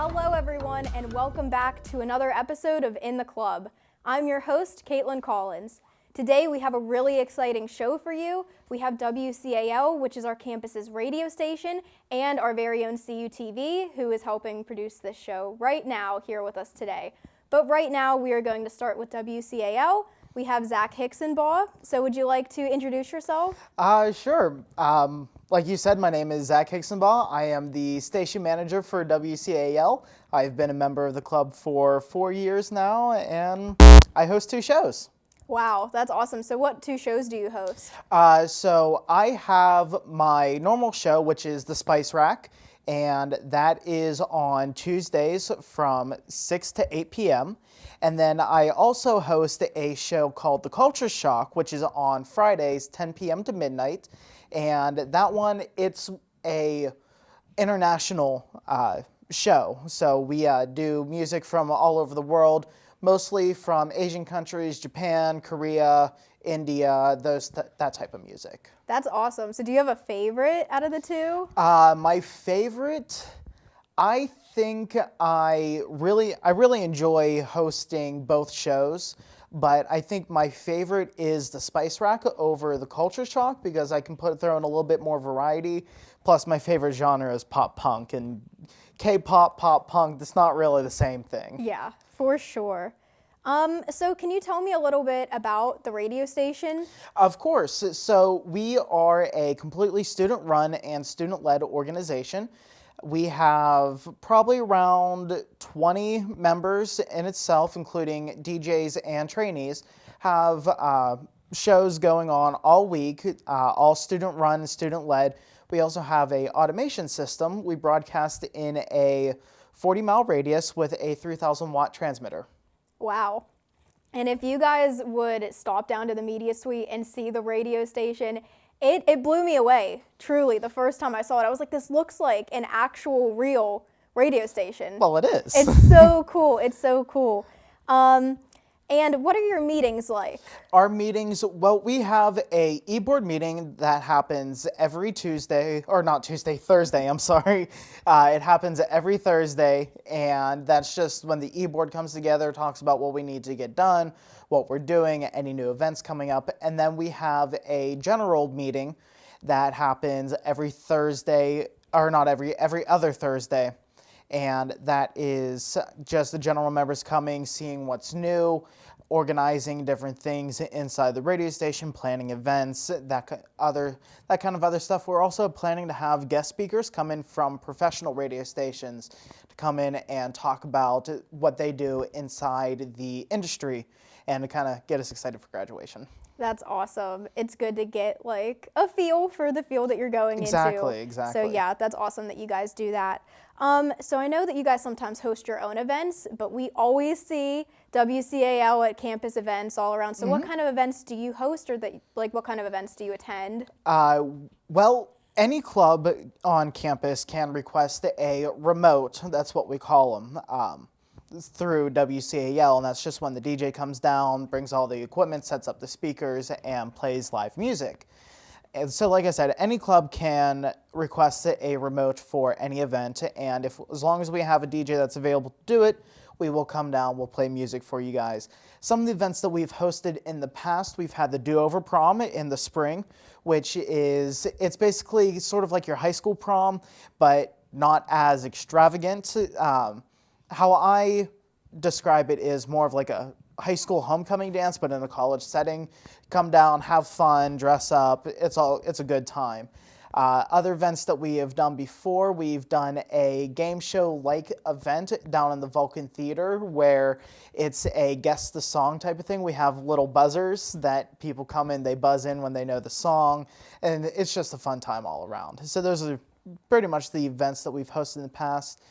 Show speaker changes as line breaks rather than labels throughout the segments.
Hello everyone and welcome back to another episode of In the Club. I'm your host, Caitlin Collins. Today we have a really exciting show for you. We have Wcal, which is our campus's radio station, and our very own CUTV, who is helping produce this show right now here with us today. But right now we are going to start with Wcal. We have Zach Hicksonbaugh. So would you like to introduce yourself?
Sure. Like you said, my name is Zach Hicksonbaugh. I am the station manager for WCAL. I've been a member of the club for 4 years now, and I host 2 shows.
Wow, that's awesome. So what 2 shows do you host?
So I have my normal show, which is the Spice Rack, and that is on Tuesdays from 6 to 8 p.m. And then I also host a show called The Culture Shock, which is on Fridays, 10 p.m. to midnight. And that one, it's a international show. So we do music from all over the world, mostly from Asian countries, Japan, Korea, India, that type of music.
That's awesome. So do you have a favorite out of the 2?
My favorite, I think I really enjoy hosting both shows, but I think my favorite is the Spice Rack over the Culture Shock because I can throw in a little bit more variety. Plus, my favorite genre is pop punk, and K-pop, pop punk, that's not really the same thing.
Yeah, for sure. So can you tell me a little bit about the radio station?
Of course. So we are a completely student-run and student-led organization. We have probably around 20 members in itself, including DJs and trainees, have shows going on all week, all student-run, student-led. We also have a automation system. We broadcast in a 40-mile radius with a 3,000-watt transmitter.
Wow. And if you guys would stop down to the media suite and see the radio station, it blew me away, truly. The first time I saw it, I was like, this looks like an actual real radio station.
Well, it is.
It's so cool. It's so cool. And what are your meetings like?
Our meetings, well, we have a e-board meeting that happens every Thursday, I'm sorry. It happens every Thursday, and that's just when the e-board comes together, talks about what we need to get done, what we're doing, any new events coming up, and then we have a general meeting that happens every Thursday, or not every other Thursday. And that is just the general members coming, seeing what's new, organizing different things inside the radio station, planning events, that kind of other stuff. We're also planning to have guest speakers come in from professional radio stations to come in and talk about what they do inside the industry and to kind of get us excited for graduation.
That's awesome. It's good to get like a feel for the field that you're going into.
Exactly.
So yeah, that's awesome that you guys do that. So I know that you guys sometimes host your own events, but we always see WCAL at campus events all around. So what kind of events do you host, or what kind of events do you attend?
Well, any club on campus can request a remote, that's what we call them, through WCAL, and that's just when the DJ comes down, brings all the equipment, sets up the speakers, and plays live music. And so, like I said, any club can request a remote for any event, and as long as we have a DJ that's available to do it, we will come down, we'll play music for you guys. Some of the events that we've hosted in the past, we've had the Do-Over Prom in the spring, which it's basically sort of like your high school prom, but not as extravagant. How I describe it is more of like a high school homecoming dance, but in a college setting. Come down, have fun, dress up. It's a good time. Other events that we have done before, we've done a game show-like event down in the Vulcan Theater where it's a guess the song type of thing. We have little buzzers that people come in, they buzz in when they know the song, and it's just a fun time all around. So those are pretty much the events that we've hosted in the past.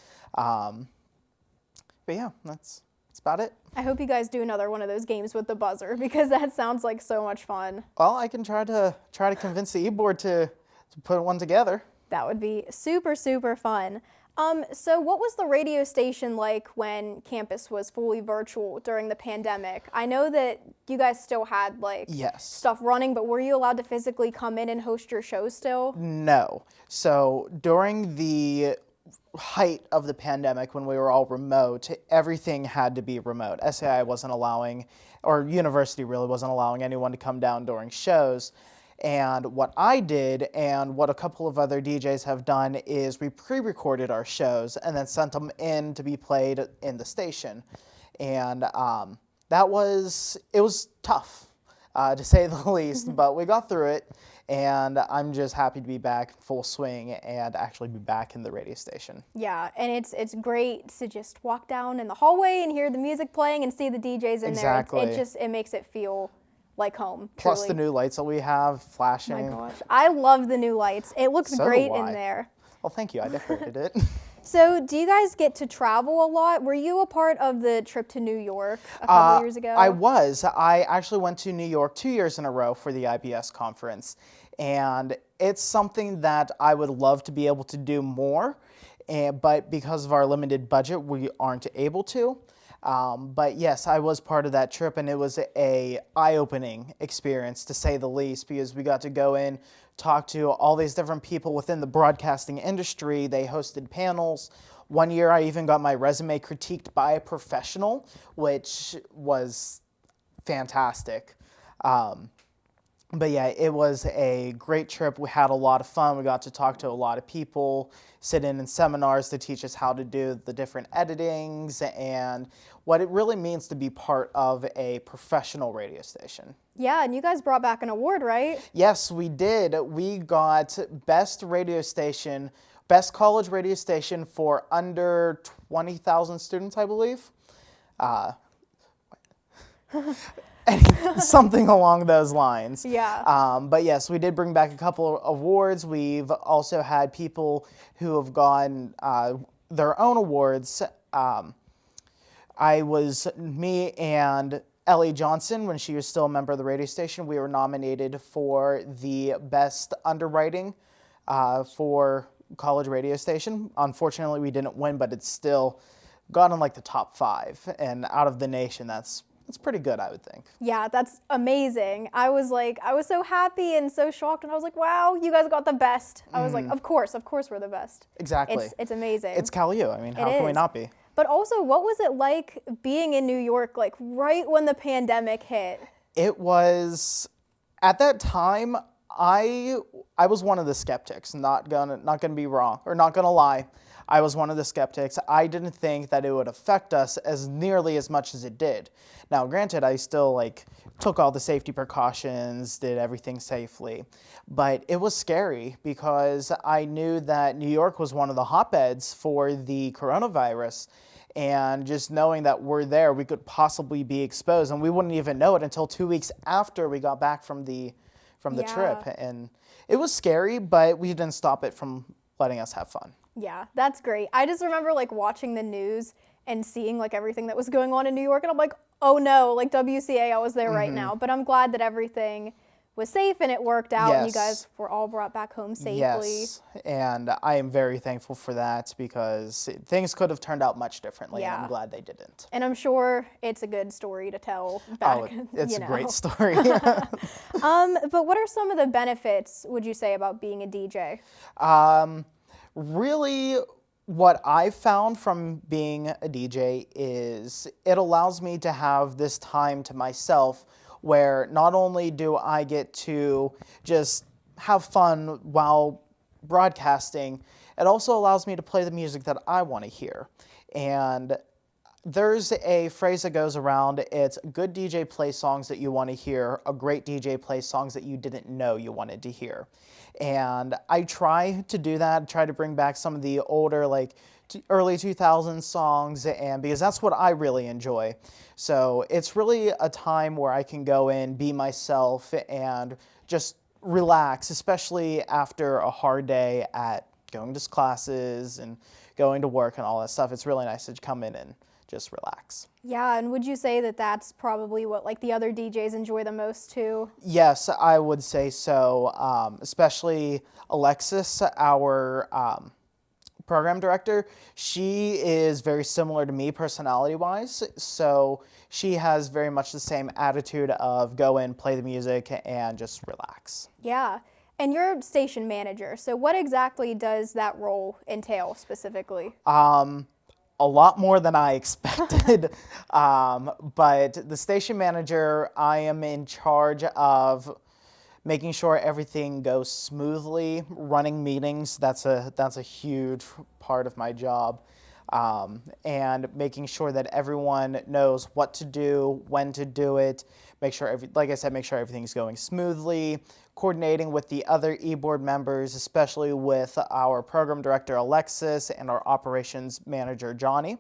But yeah, that's about it.
I hope you guys do another one of those games with the buzzer because that sounds like so much fun.
Well, I can try to convince the e-board to put one together.
That would be super, super fun. So what was the radio station like when campus was fully virtual during the pandemic? I know that you guys still had stuff running, but were you allowed to physically come in and host your show still?
No. So during the height of the pandemic when we were all remote, everything had to be remote. SAI wasn't allowing, or university really wasn't allowing anyone to come down during shows. And what I did, and what a couple of other DJs have done, is we pre-recorded our shows and then sent them in to be played in the station. And it was tough, to say the least, but we got through it. And I'm just happy to be back full swing and actually be back in the radio station.
Yeah, and it's great to just walk down in the hallway and hear the music playing and see the DJs in
Exactly.
there. It makes it feel like home.
Plus
truly.
the new lights that we have flashing.
Oh my gosh, I love the new lights. It looks
So
great
do
in
I.
there.
Well, thank you. I decorated it.
So, do you guys get to travel a lot? Were you a part of the trip to New York a couple years ago?
I was. I actually went to New York 2 years in a row for the IBS conference. And it's something that I would love to be able to do more. But because of our limited budget, we aren't able to. But yes, I was part of that trip, and it was a eye-opening experience, to say the least, because we got to go in, talk to all these different people within the broadcasting industry. They hosted panels. One year I even got my resume critiqued by a professional, which was fantastic. But yeah, it was a great trip. We had a lot of fun. We got to talk to a lot of people, sit in seminars to teach us how to do the different editings and what it really means to be part of a professional radio station.
Yeah, and you guys brought back an award, right?
Yes, we did. We got Best College Radio Station for under 20,000 students, I believe. Something along those lines.
Yeah.
But yes, we did bring back a couple of awards. We've also had people who have gotten their own awards. Me and Ellie Johnson, when she was still a member of the radio station, we were nominated for the best underwriting for college radio station. Unfortunately, we didn't win, but it's still got in like the top 5. And out of the nation, that's pretty good, I would think.
Yeah, that's amazing. I was so happy and so shocked, and I was like, wow, you guys got the best. I was like, of course we're the best.
Exactly.
It's amazing.
It's Cal U. I mean, how can we not be?
But also, what was it like being in New York, like right when the pandemic hit?
It was, at that time, I was one of the skeptics, not gonna be wrong, or not gonna lie. I was one of the skeptics. I didn't think that it would affect us as nearly as much as it did. Now, granted, I still took all the safety precautions, did everything safely, but it was scary because I knew that New York was one of the hotbeds for the coronavirus, and just knowing that we're there, we could possibly be exposed, and we wouldn't even know it until 2 weeks after we got back from the trip. And it was scary, but we didn't stop it from letting us have fun.
Yeah, that's great. I just remember watching the news and seeing everything that was going on in New York, and I'm like, oh no, WCA, I was there right now. But I'm glad that everything was safe and it worked out, and you guys were all brought back home safely.
Yes, and I am very thankful for that because things could have turned out much differently, and I'm glad they didn't.
And I'm sure it's a good story to tell back.
Oh, it's a great story.
But what are some of the benefits, would you say, about being a DJ?
Really, what I've found from being a DJ is it allows me to have this time to myself where not only do I get to just have fun while broadcasting, it also allows me to play the music that I want to hear. And there's a phrase that goes around, it's good DJ plays songs that you want to hear, a great DJ plays songs that you didn't know you wanted to hear. And I try to do that, try to bring back some of the older, early 2000s songs, and because that's what I really enjoy. So it's really a time where I can go in, be myself, and just relax, especially after a hard day at going to classes and going to work and all that stuff. It's really nice to come in and just relax.
Yeah, and would you say that that's probably what the other DJs enjoy the most too?
Yes, I would say so, especially Alexis, our program director. She is very similar to me personality-wise, so she has very much the same attitude of go in, play the music, and just relax.
Yeah. And you're station manager, so what exactly does that role entail specifically?
A lot more than I expected. But the station manager, I am in charge of making sure everything goes smoothly, running meetings. That's a huge part of my job. And making sure that everyone knows what to do, when to do it, make sure like I said, make sure everything's going smoothly, coordinating with the other e-board members, especially with our program director Alexis and our operations manager Johnny.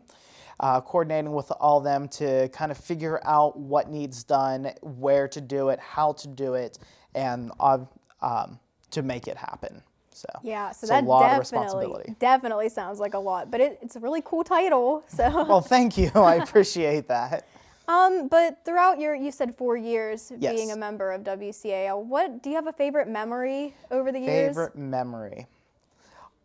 Coordinating with all of them to kind of figure out what needs done, where to do it, how to do it, and to make it happen. So
Yeah, so
it's
that
a lot of responsibility.
definitely sounds like a lot, but it's a really cool title. So
Well, thank you. I appreciate that.
But throughout you said 4 years
Yes.
being a member of WCAL. Do you have a favorite memory over the years?
Favorite memory.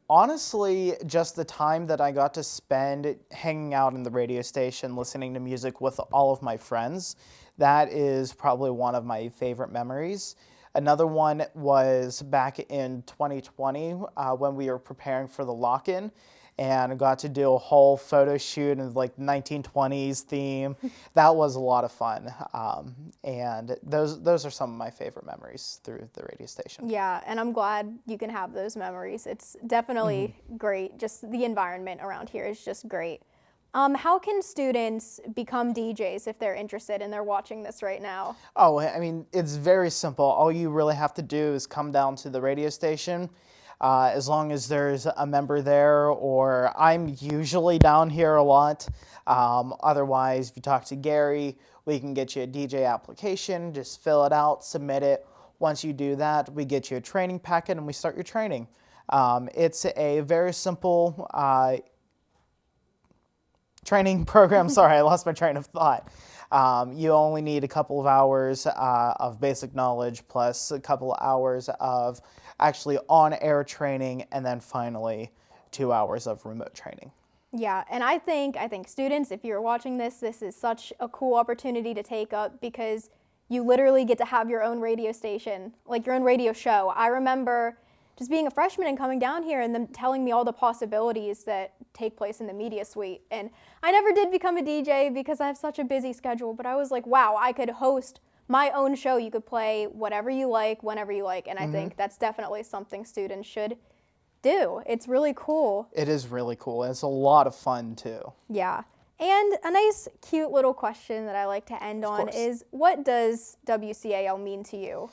Honestly, just the time that I got to spend hanging out in the radio station, listening to music with all of my friends. That is probably one of my favorite memories. Another one was back in 2020 when we were preparing for the lock-in and got to do a whole photo shoot in like 1920s theme. That was a lot of fun. And those are some of my favorite memories through the radio station.
Yeah, and I'm glad you can have those memories. It's definitely great. Just the environment around here is just great. How can students become DJs if they're interested and they're watching this right now?
Oh, I mean, it's very simple. All you really have to do is come down to the radio station. As long as there's a member there, or I'm usually down here a lot. Otherwise, if you talk to Gary, we can get you a DJ application. Just fill it out, submit it. Once you do that, we get you a training packet and we start your training. It's a very simple training program. Sorry, I lost my train of thought. You only need a couple of hours of basic knowledge plus a couple of hours of actually on-air training, and then finally 2 hours of remote training.
Yeah, and I think students, if you're watching this is such a cool opportunity to take up because you literally get to have your own radio station, like your own radio show. I remember just being a freshman and coming down here and them telling me all the possibilities that take place in the media suite. And I never did become a DJ because I have such a busy schedule, but I was like, wow, I could host my own show. You could play whatever you like, whenever you like. And I think that's definitely something students should do. It's really cool.
It is really cool. And it's a lot of fun too.
Yeah. And a nice, cute little question that I like to end on is, what does WCAL mean to you?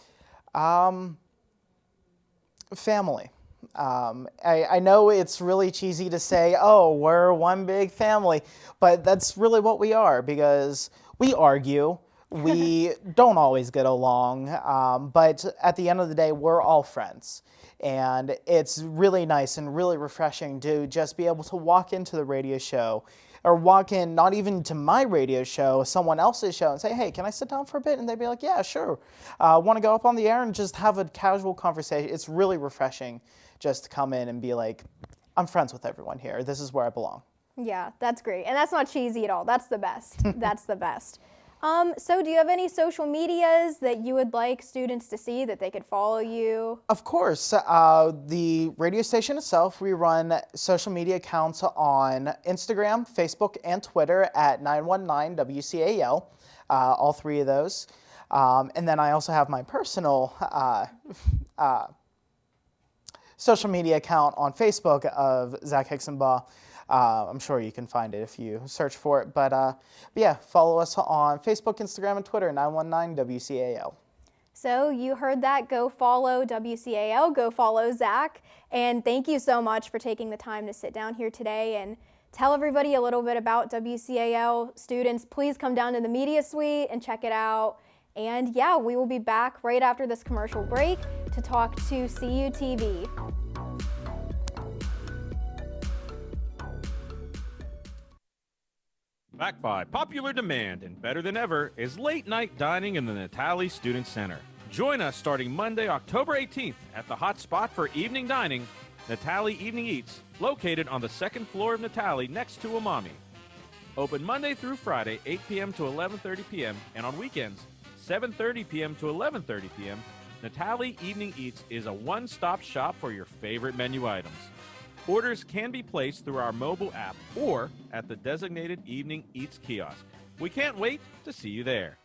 Family. I know it's really cheesy to say, oh, we're one big family, but that's really what we are because we argue. We don't always get along, but at the end of the day, we're all friends. And it's really nice and really refreshing to just be able to walk into the radio show or walk in, not even to my radio show, someone else's show and say, hey, can I sit down for a bit? And they'd be like, yeah, sure. Want to go up on the air and just have a casual conversation. It's really refreshing just to come in and be like, I'm friends with everyone here. This is where I belong.
Yeah, that's great. And that's not cheesy at all. That's the best. That's the best. So do you have any social medias that you would like students to see that they could follow you?
Of course. The radio station itself, we run social media accounts on Instagram, Facebook, and Twitter at 919WCAL, all three of those. And then I also have my personal social media account on Facebook of Zach Hicksonbaugh. I'm sure you can find it if you search for it. But yeah, follow us on Facebook, Instagram, and Twitter, 919WCAL.
So you heard that. Go follow WCAL. Go follow Zach. And thank you so much for taking the time to sit down here today and tell everybody a little bit about WCAL. Students, please come down to the media suite and check it out. And yeah, we will be back right after this commercial break to talk to CUTV.
Back by popular demand and better than ever is late night dining in the Natali Student Center. Join us starting Monday, October 18th at the hot spot for evening dining, Natali Evening Eats, located on the second floor of Natali next to Umami. Open Monday through Friday, 8 p.m. to 11:30 p.m. and on weekends, 7:30 p.m. to 11:30 p.m. Natalie Evening Eats is a one-stop shop for your favorite menu items. Orders can be placed through our mobile app or at the designated Evening Eats kiosk. We can't wait to see you there.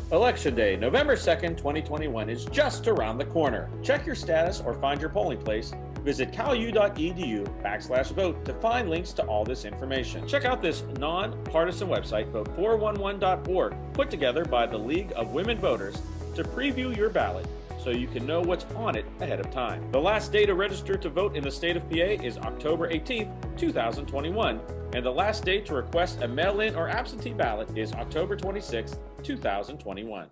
Election Day, November 2nd, 2021 is just around the corner. Check your status or find your polling place. Visit calu.edu/vote to find links to all this information. Check out this non-partisan website, vote411.org, put together by the League of Women Voters to preview your ballot so you can know what's on it ahead of time. The last day to register to vote in the state of PA is October 18th, 2021, and the last date to request a mail-in or absentee ballot is October 26th, 2021.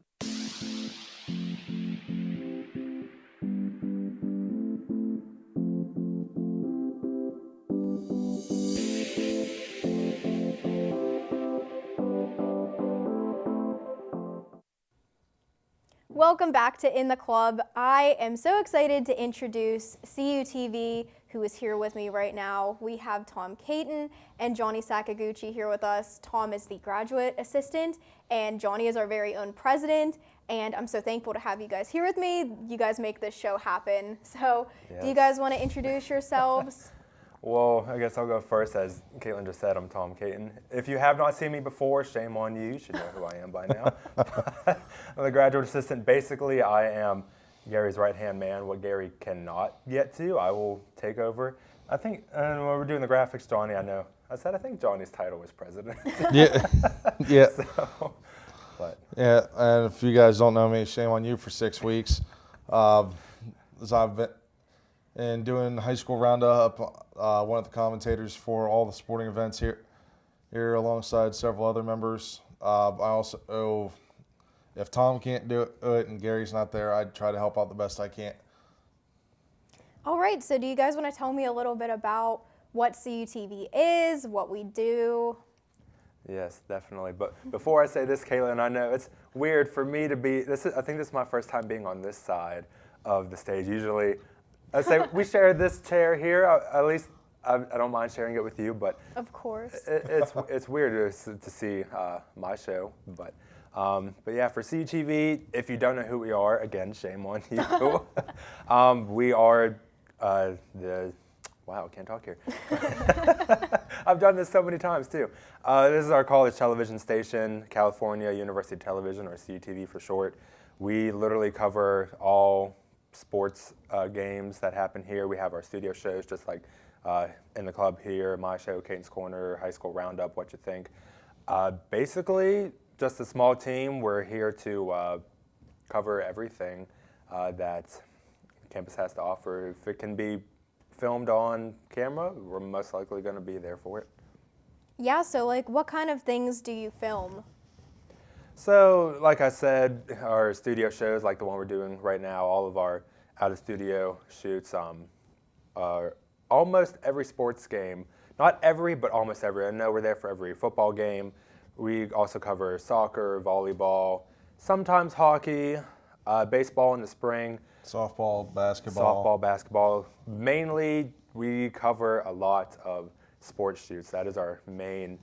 Welcome back to In the Club. I am so excited to introduce CUTV, who is here with me right now. We have Tom Caton and Johnny Sakaguchi here with us. Tom is the graduate assistant, and Johnny is our very own president. And I'm so thankful to have you guys here with me. You guys make this show happen. So Do you guys want to introduce yourselves?
Well, I guess I'll go first. As Caitlin just said, I'm Tom Caton. If you have not seen me before, shame on you. You should know who I am by now. I'm the graduate assistant. Basically, I am Gary's right-hand man. What Gary cannot get to, I will take over. I think when we're doing the graphics, Johnny, I think Johnny's title was president.
Yeah. Yeah.
Yeah,
and if you guys don't know me, shame on you for 6 weeks. As I've been doing high school roundup, one of the commentators for all the sporting events here alongside several other members. I also, if Tom can't do it and Gary's not there, I try to help out the best I can.
All right, so do you guys want to tell me a little bit about what CUTV is, what we do?
Yes, definitely. But before I say this, Caitlin, I know it's weird for me to be, I think this is my first time being on this side of the stage. Usually, I say we share this chair here. At least I don't mind sharing it with you, but
of course,
it's weird to see my show. But yeah, for CUTV, if you don't know who we are, again, shame on you. We are wow, can't talk here. I've done this so many times too. This is our college television station, California University Television, or CUTV for short. We literally cover all sports games that happen here. We have our studio shows, just like In the Club here, my show, Caton's Corner, High School Roundup, What You Think. Basically, just a small team. We're here to cover everything that campus has to offer. If it can be filmed on camera, we're most likely going to be there for it.
Yeah, so like what kind of things do you film?
So, like I said, our studio shows, like the one we're doing right now, all of our out-of-studio shoots, are almost every sports game. Not every, but almost every. I know we're there for every football game. We also cover soccer, volleyball, sometimes hockey, baseball in the spring.
Softball, basketball.
Mainly, we cover a lot of sports shoots. That is our main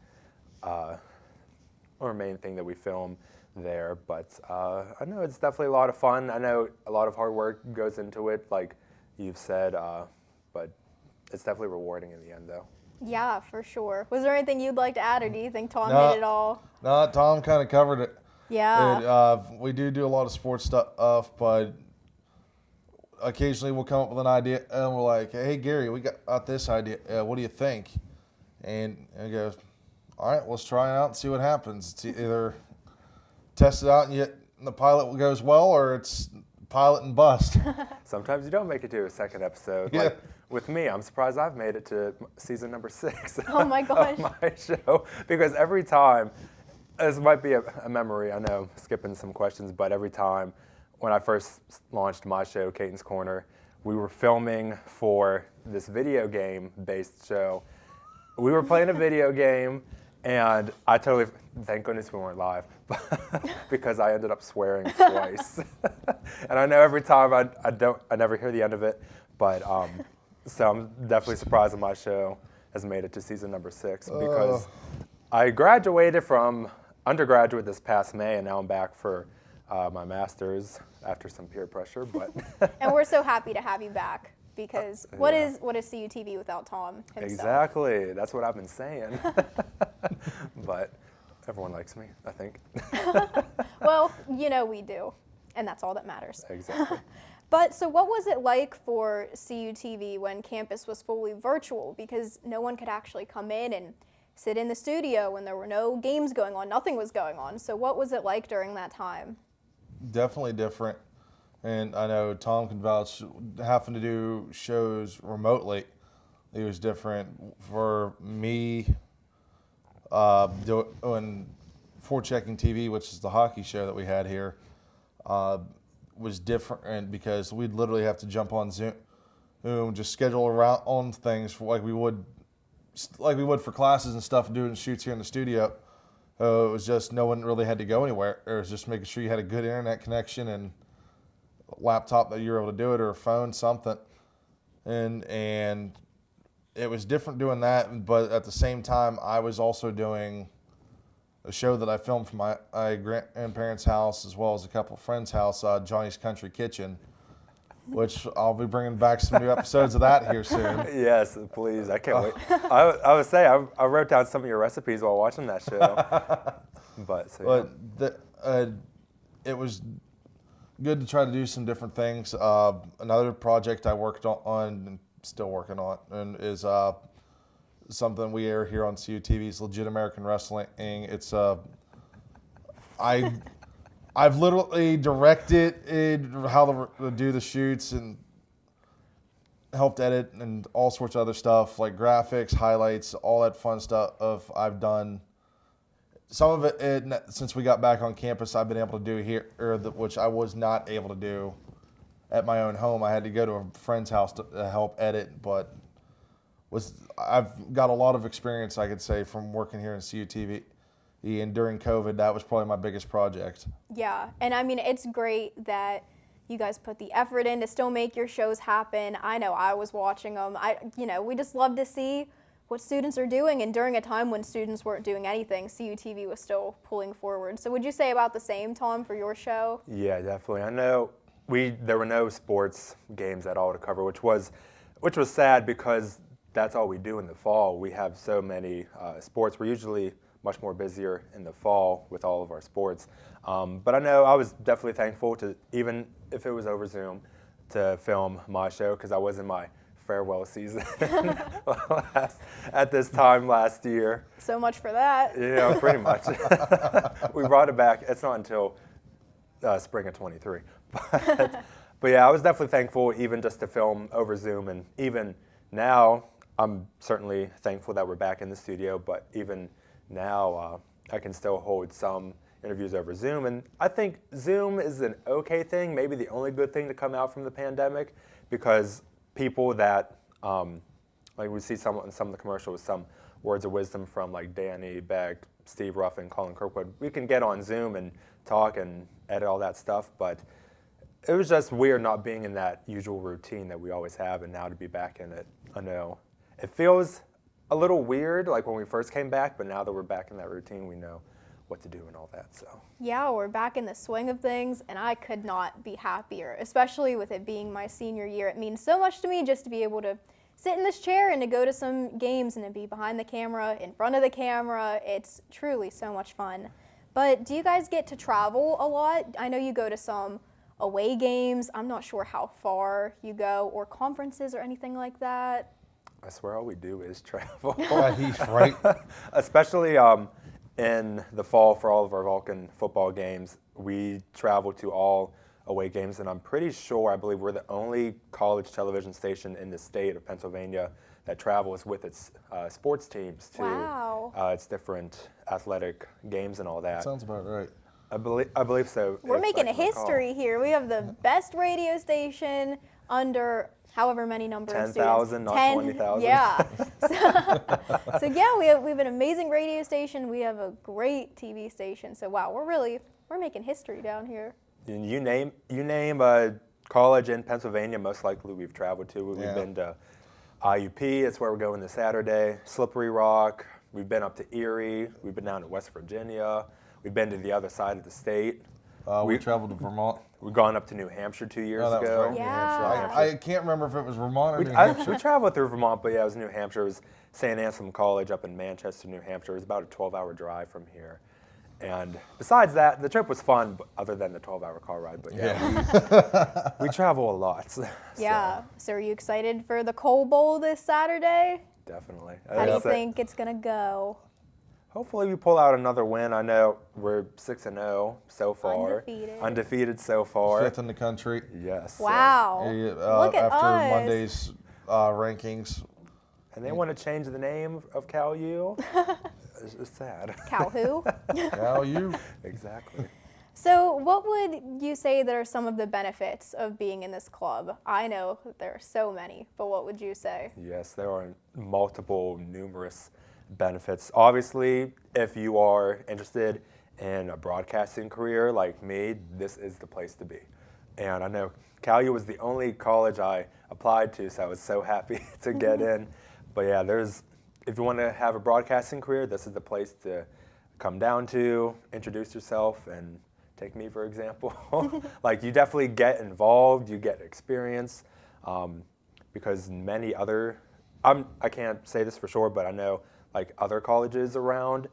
thing that we film there. But I know it's definitely a lot of fun. I know a lot of hard work goes into it, like you've said, but it's definitely rewarding in the end, though.
Yeah, for sure. Was there anything you'd like to add, or do you think Tom
No.
did it all?
No, Tom kind of covered it.
Yeah.
We do a lot of sports stuff, but occasionally we'll come up with an idea and we're like, hey, Gary, we got this idea. What do you think? And he goes, all right, let's try it out and see what happens. It's either test it out and the pilot goes well, or it's pilot and bust.
Sometimes you don't make it to a second episode.
Yeah.
Like with me, I'm surprised I've made it to season number 6
Oh my gosh.
of my show. Because every time, this might be a memory, I know, skipping some questions, but every time when I first launched my show, Caton's Corner, we were filming for this video game-based show. We were playing a video game, And I totally, thank goodness we weren't live, because I ended up swearing twice. And I know every time I never hear the end of it, but so I'm definitely surprised that my show has made it to season number 6, because I graduated from undergraduate this past May, and now I'm back for my master's after some peer pressure. But
And we're so happy to have you back, because what is CUTV without Tom himself?
Exactly, that's what I've been saying. But everyone likes me, I think.
Well, we do, and that's all that matters.
Exactly.
But so what was it like for CUTV when campus was fully virtual, because no one could actually come in and sit in the studio when there were no games going on, nothing was going on. So what was it like during that time?
Definitely different. And I know Tom can vouch, having to do shows remotely, it was different. For me, doing Forechecking TV, which is the hockey show that we had here, was different because we'd literally have to jump on Zoom, just schedule around on things like we would for classes and stuff, doing shoots here in the studio. It was just no one really had to go anywhere. It was just making sure you had a good internet connection and a laptop that you were able to do it, or a phone, something. And it was different doing that, but at the same time, I was also doing a show that I filmed from my grandparents' house as well as a couple of friends' house, Johnny's Country Kitchen, which I'll be bringing back some new episodes of that here soon.
Yes, please. I can't wait. I would say I wrote down some of your recipes while watching that show.
It was good to try to do some different things. Another project I worked on and still working on and is something we air here on CUTV is Legit American Wrestling. It's I've literally directed how to do the shoots and helped edit and all sorts of other stuff like graphics, highlights, all that fun stuff I've done. Some of it, since we got back on campus, I've been able to do here, which I was not able to do at my own home. I had to go to a friend's house to help edit, but I've got a lot of experience, I could say, from working here in CUTV. And during COVID, that was probably my biggest project.
Yeah, and I mean, it's great that you guys put the effort in to still make your shows happen. I know I was watching them. We just love to see what students are doing, and during a time when students weren't doing anything, CUTV was still pulling forward. So would you say about the same, Tom, for your show?
Yeah, definitely. I know there were no sports games at all to cover, which was sad because that's all we do in the fall. We have so many sports. We're usually much more busier in the fall with all of our sports. But I know I was definitely thankful to, even if it was over Zoom, to film my show, because I was in my farewell season at this time last year.
So much for that.
Yeah, pretty much. We brought it back. It's not until spring of 23. But yeah, I was definitely thankful even just to film over Zoom, and even now, I'm certainly thankful that we're back in the studio, but even now, I can still hold some interviews over Zoom, and I think Zoom is an okay thing, maybe the only good thing to come out from the pandemic, because people that, like we see some of the commercials, some words of wisdom from like Danny Beck, Steve Ruffin, Colin Kirkwood, we can get on Zoom and talk and edit all that stuff, but it was just weird not being in that usual routine that we always have, and now to be back in it, I know it feels a little weird, like when we first came back, but now that we're back in that routine, we know what to do and all that. So
yeah, we're back in the swing of things, and I could not be happier, especially with it being my senior year. It means so much to me just to be able to sit in this chair and to go to some games and to be behind the camera, in front of the camera. It's truly so much fun. But do you guys get to travel a lot? I know you go to some away games. I'm not sure how far you go, or conferences or anything like that.
I swear all we do is travel.
Yeah, he's right.
Especially in the fall for all of our Vulcan football games, we travel to all away games, and I'm pretty sure, I believe we're the only college television station in the state of Pennsylvania that travels with its sports teams to its different athletic games and all that.
Sounds about right.
I believe so.
We're making a history here. We have the best radio station under however many number of students.
10,000, not 20,000.
Yeah. So yeah, we have an amazing radio station. We have a great TV station. So wow, we're making history down here.
And you name a college in Pennsylvania, most likely we've traveled to. We've been to IUP, it's where we're going this Saturday. Slippery Rock. We've been up to Erie. We've been down to West Virginia. We've been to the other side of the state.
We traveled to Vermont.
We've gone up to New Hampshire 2 years
That was
ago.
right, New
Yeah.
Hampshire. I can't remember if it was Vermont or New
We
Hampshire.
traveled through Vermont, but yeah, it was New Hampshire. It was St. Anselm College up in Manchester, New Hampshire. It was about a 12-hour drive from here. And besides that, the trip was fun, other than the 12-hour car ride. But yeah, we travel a lot. So,
Yeah. So are you excited for the Coal Bowl this Saturday?
definitely.
How do you think it's gonna go?
Hopefully we pull out another win. I know we're 6-0 so far.
Undefeated.
Undefeated so far.
5th in the country.
Yes.
Wow. Look at
after
us.
Monday's rankings.
And they want to change the name of Cal U. It's sad.
Cow who?
How you?
Exactly.
So what would you say that are some of the benefits of being in this club? I know that there are so many, but what would you say?
Yes, there are numerous benefits. Obviously, if you are interested in a broadcasting career like me, this is the place to be. And I know Cal U was the only college I applied to, so I was so happy to get in. But yeah, if you want to have a broadcasting career, this is the place to come down to, introduce yourself, and take me for example. Like, you definitely get involved, you get experience, because many other, I can't say this for sure, but I know like other colleges around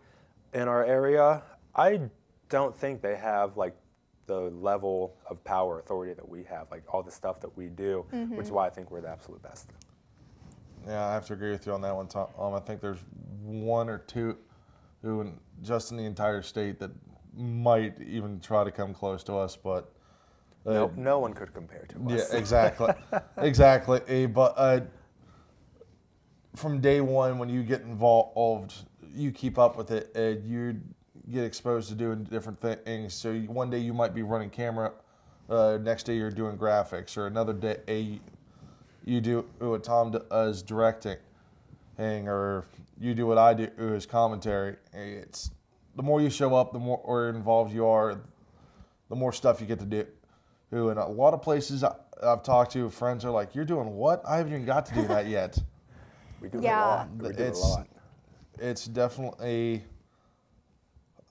in our area, I don't think they have like the level of power, authority that we have, like all the stuff that we do, which is why I think we're the absolute best.
Yeah, I have to agree with you on that one, Tom. I think there's one or two who, just in the entire state, that might even try to come close to us, but
No one could compare to us.
yeah, exactly, exactly. But from day one, when you get involved, you keep up with it, and you get exposed to doing different things. So one day you might be running camera, next day you're doing graphics, or another day you do what Tom does directing, or you do what I do as commentary. It's the more you show up, the more involved you are, the more stuff you get to do. And a lot of places I've talked to, friends are like, "You're doing what? I haven't even got to do that yet."
We do
Yeah.
a lot. We do a lot.
It's definitely,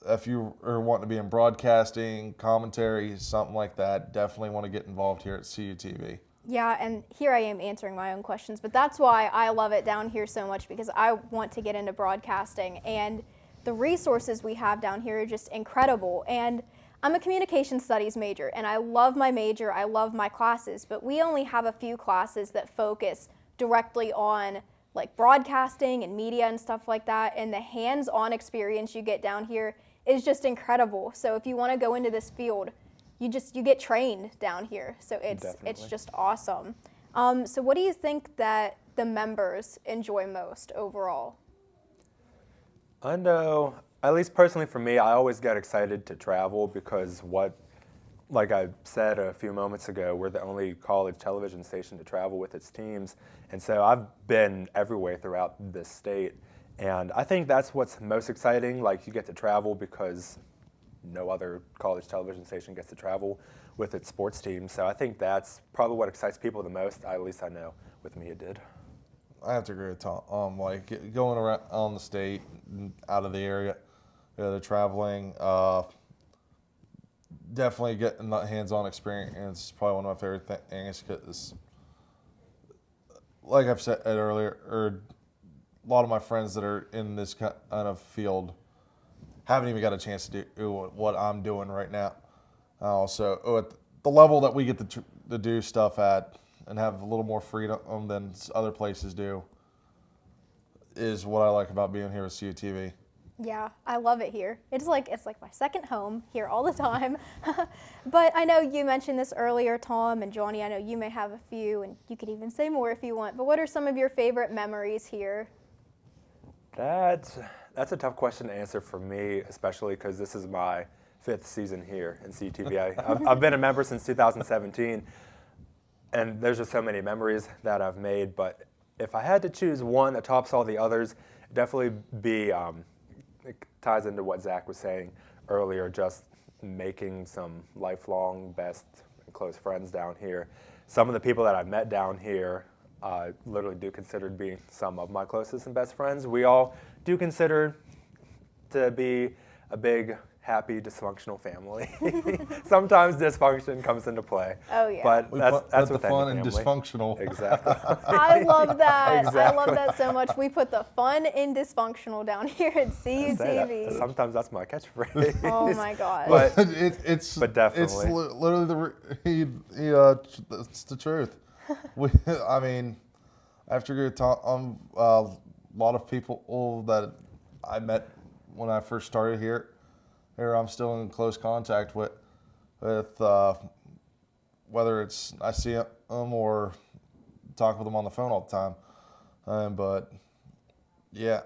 if you are wanting to be in broadcasting, commentary, something like that, definitely want to get involved here at CUTV.
Yeah, and here I am answering my own questions, but that's why I love it down here so much, because I want to get into broadcasting, and the resources we have down here are just incredible. And I'm a communication studies major, and I love my major, I love my classes, but we only have a few classes that focus directly on like broadcasting and media and stuff like that, and the hands-on experience you get down here is just incredible. So if you want to go into this field, you get trained down here. So it's
Definitely.
just awesome. So what do you think that the members enjoy most overall?
I know, at least personally for me, I always get excited to travel because like I said a few moments ago, we're the only college television station to travel with its teams. And so I've been everywhere throughout this state. And I think that's what's most exciting. Like, you get to travel because no other college television station gets to travel with its sports team. So I think that's probably what excites people the most. At least I know with me it did.
I have to agree with Tom. Like going around on the state, out of the area, the traveling, definitely getting that hands-on experience is probably one of my favorite things, because, like I've said earlier, a lot of my friends that are in this kind of field haven't even got a chance to do what I'm doing right now. So at the level that we get to do stuff at and have a little more freedom than other places do is what I like about being here with CUTV.
Yeah, I love it here. It's like my second home here all the time. But I know you mentioned this earlier, Tom and Johnny. I know you may have a few, and you could even say more if you want. But what are some of your favorite memories here?
That's a tough question to answer for me, especially because this is my 5th season here in CUTV. I've been a member since 2017, and there's just so many memories that I've made. But if I had to choose one that tops all the others, it'd definitely be, it ties into what Zach was saying earlier, just making some lifelong best and close friends down here. Some of the people that I've met down here literally do consider being some of my closest and best friends. We all do consider to be a big, happy, dysfunctional family. Sometimes dysfunction comes into play.
Oh, yeah.
But that's
the
with any
fun and
family.
dysfunctional.
Exactly.
I love that. I
Exactly.
love that so much. We put the fun in dysfunctional down here at
Say that.
CUTV.
Sometimes that's my catchphrase.
Oh my gosh.
But
it's
definitely.
literally it's the truth. I mean, after a lot of people that I met when I first started here, I'm still in close contact with whether it's I see them or talk with them on the phone all the time. But yeah,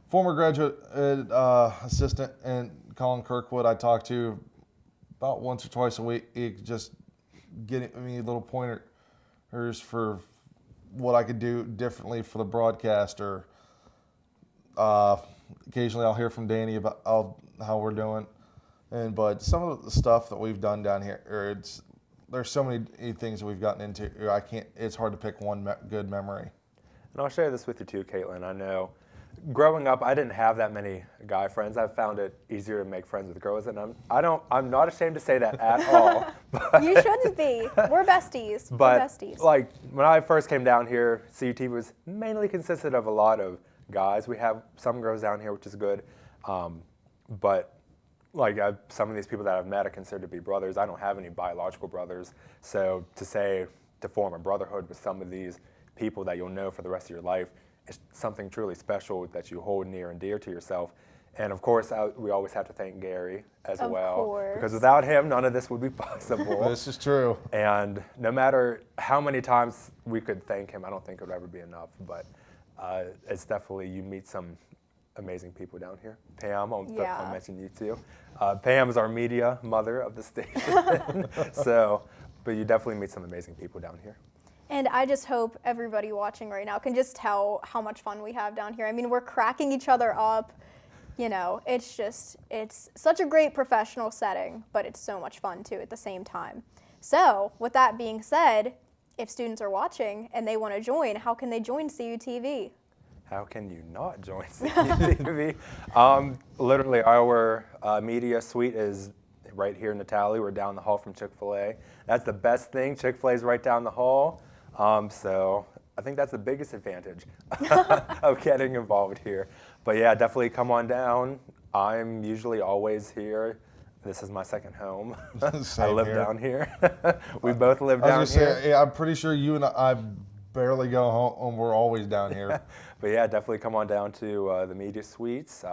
former graduate assistant and Colin Kirkwood, I talk to about once or twice a week, just getting me little pointers for what I could do differently for the broadcast, or occasionally I'll hear from Danny about how we're doing. But some of the stuff that we've done down here, there's so many things that we've gotten into. It's hard to pick one good memory.
And I'll share this with you too, Caitlin. I know growing up, I didn't have that many guy friends. I've found it easier to make friends with girls, and I'm not ashamed to say that at all.
You shouldn't be. We're besties.
But
We're besties.
like when I first came down here, CUT was mainly consisted of a lot of guys. We have some girls down here, which is good. But like some of these people that I've met, I consider to be brothers. I don't have any biological brothers, so to form a brotherhood with some of these people that you'll know for the rest of your life, it's something truly special that you hold near and dear to yourself. And of course, we always have to thank Gary as
Of
well,
course.
because without him, none of this would be possible.
This is true.
And no matter how many times we could thank him, I don't think it would ever be enough. But it's definitely, you meet some amazing people down here. Pam, I'll mention you too. Pam is our media mother of the station. But you definitely meet some amazing people down here.
And I just hope everybody watching right now can just tell how much fun we have down here. I mean, we're cracking each other up. You know, it's such a great professional setting, but it's so much fun too at the same time. So with that being said, if students are watching and they want to join, how can they join CUTV?
How can you not join CUTV? Literally, our media suite is right here in the Tally. We're down the hall from Chick-fil-A. That's the best thing. Chick-fil-A is right down the hall. So I think that's the biggest advantage of getting involved here. But yeah, definitely come on down. I'm usually always here. This is my second home. I live down here. We both live down here.
I'm pretty sure you and I barely go home. We're always down here.
But yeah, definitely come on down to the media suites.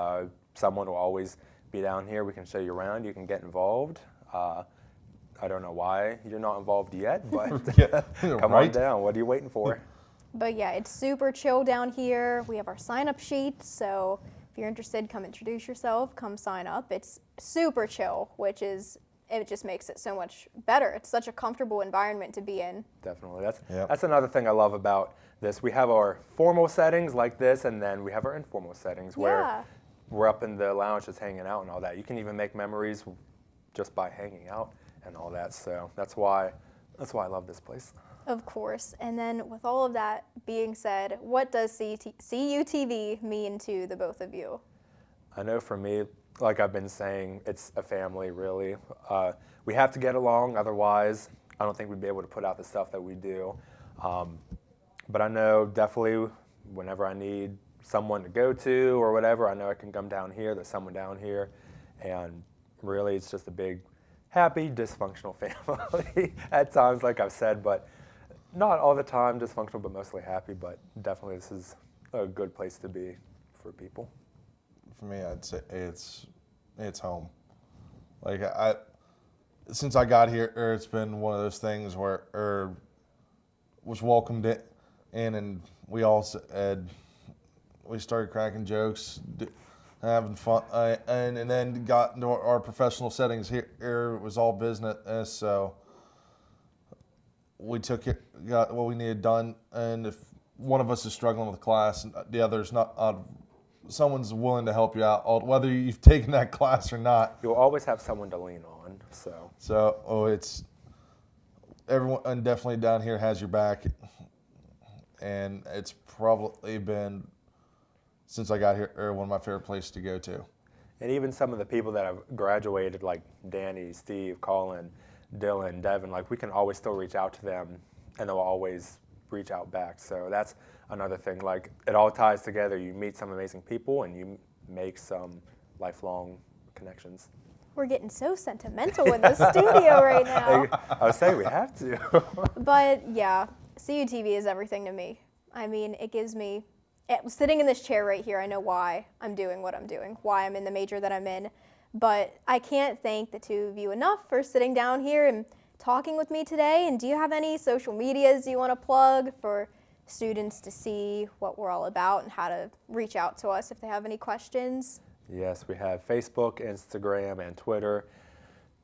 Someone will always be down here. We can show you around. You can get involved. I don't know why you're not involved yet, but come on down. What are you waiting for?
But yeah, it's super chill down here. We have our sign-up sheet, so if you're interested, come introduce yourself, come sign up. It's super chill, it just makes it so much better. It's such a comfortable environment to be in.
Definitely. That's another thing I love about this. We have our formal settings like this, and then we have our informal settings where we're up in the lounge just hanging out and all that. You can even make memories just by hanging out and all that. So that's why I love this place.
Of course. And then with all of that being said, what does CUTV mean to the both of you?
I know for me, like I've been saying, it's a family, really. We have to get along, otherwise I don't think we'd be able to put out the stuff that we do. But I know definitely whenever I need someone to go to or whatever, I know I can come down here, there's someone down here, and really it's just a big, happy, dysfunctional family at times, like I've said, but not all the time dysfunctional, but mostly happy. But definitely this is a good place to be for people.
For me, I'd say it's home. Like since I got here, it's been one of those things where was welcomed in, and we all said we started cracking jokes, having fun, and then got into our professional settings. Here it was all business, so we took got what we needed done, and if one of us is struggling with class and the other's not, someone's willing to help you out, whether you've taken that class or not.
You'll always have someone to lean on. So
It's everyone, and definitely down here has your back, and it's probably been, since I got here, one of my favorite places to go to.
And even some of the people that have graduated, like Danny, Steve, Colin, Dylan, Devin, like we can always still reach out to them, and they'll always reach out back. So that's another thing. Like, it all ties together. You meet some amazing people, and you make some lifelong connections.
We're getting so sentimental in the studio right now.
I was saying we have to.
But yeah, CUTV is everything to me. I mean, it gives me, sitting in this chair right here, I know why I'm doing what I'm doing, why I'm in the major that I'm in. But I can't thank the two of you enough for sitting down here and talking with me today. And do you have any social medias you want to plug for students to see what we're all about and how to reach out to us if they have any questions?
Yes, we have Facebook, Instagram, and Twitter.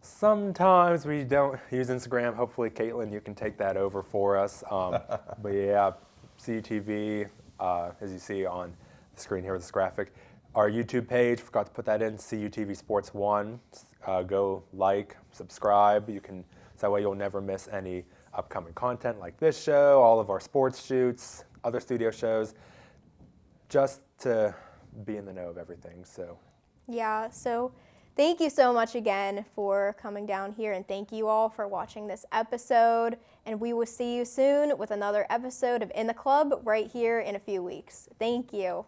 Sometimes we don't use Instagram. Hopefully, Caitlin, you can take that over for us. But yeah, CUTV, as you see on the screen here with this graphic. Our YouTube page, forgot to put that in, CUTV Sports 1. Go like, subscribe. So that way you'll never miss any upcoming content like this show, all of our sports shoots, other studio shows, just to be in the know of everything.
Yeah, so thank you so much again for coming down here, and thank you all for watching this episode. And we will see you soon with another episode of In the Club right here in a few weeks. Thank you.